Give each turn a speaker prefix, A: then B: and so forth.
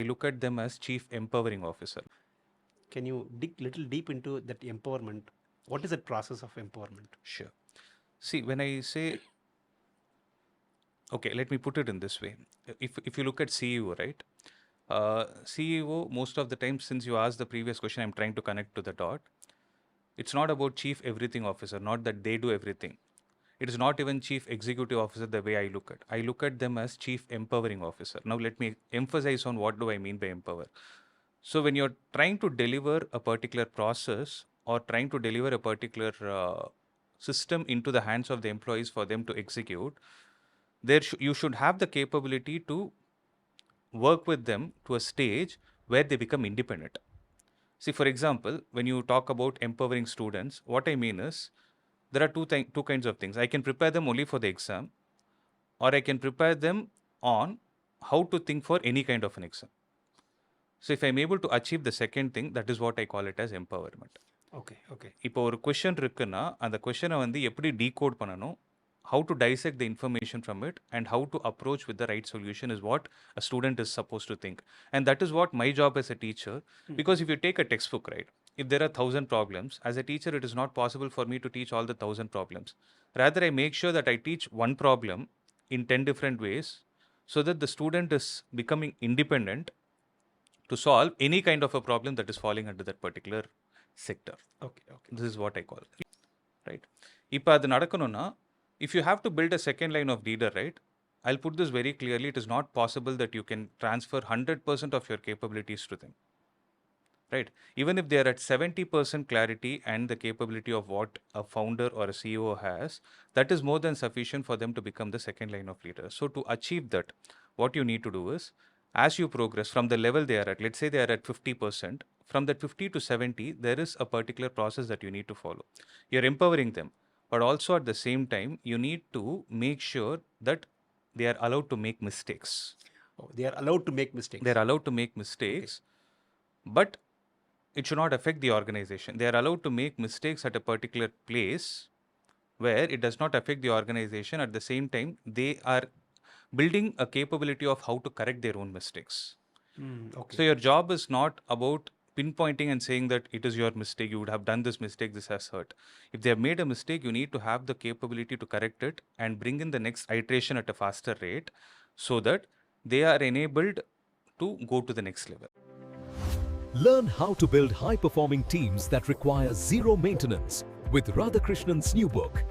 A: look at them as Chief Empowering Officer.
B: Can you dig little deep into that empowerment? What is that process of empowerment?
A: Sure. See, when I say, okay, let me put it in this way. If you look at CEO, right? CEO, most of the time, since you asked the previous question, I'm trying to connect to the dot. It's not about Chief Everything Officer, not that they do everything. It is not even Chief Executive Officer the way I look at. I look at them as Chief Empowering Officer. Now, let me emphasize on what do I mean by empower. So, when you're trying to deliver a particular process or trying to deliver a particular system into the hands of the employees for them to execute, you should have the capability to work with them to a stage where they become independent. See, for example, when you talk about empowering students, what I mean is there are two kinds of things. I can prepare them only for the exam, or I can prepare them on how to think for any kind of an exam. So if I'm able to achieve the second thing, that is what I call it as empowerment.
B: Okay, okay.
A: இப்போ ஒரு question இருக்குன்னா அந்த கொஷனை வந்து எப்படி decode பண்ணணும், how to dissect the information from it, and how to approach with the right solution is what a student is supposed to think. And that is what my job as a teacher, because if you take a textbook, right, if there are 1,000 problems, as a teacher, it is not possible for me to teach all the 1,000 problems. Rather, I make sure that I teach one problem in 10 different ways so that the student is becoming independent to solve any kind of a problem that is falling under that particular sector.
B: Okay, okay.
A: This is what I call it. Right? இப்போ அது நடக்கணும்னா, if you have to build a second line of leader, right, I'll put this very clearly, it is not possible that you can transfer 100% of your capabilities to them. Right? Even if they are at 70% clarity and the capability of what a founder or a CEO has, that is more than sufficient for them to become the second line of leader. So to achieve that, what you need to do is, as you progress from the level they are at, let's say they are at 50%, from that 50 to 70, there is a particular process that you need to follow. You're empowering them, but also at the same time, you need to make sure that they are allowed to make mistakes.
B: Oh, they are allowed to make mistakes.
A: They're allowed to make mistakes, but it should not affect the organization. They are allowed to make mistakes at a particular place where it does not affect the organization. At the same time, they are building a capability of how to correct their own mistakes.
B: Okay.
A: So your job is not about pinpointing and saying that it is your mistake, you would have done this mistake, this has hurt. If they have made a mistake, you need to have the capability to correct it and bring in the next iteration at a faster rate so that they are enabled to go to the next level.
C: Learn how to build high-performing teams that require zero maintenance with Radhakrishna's new book,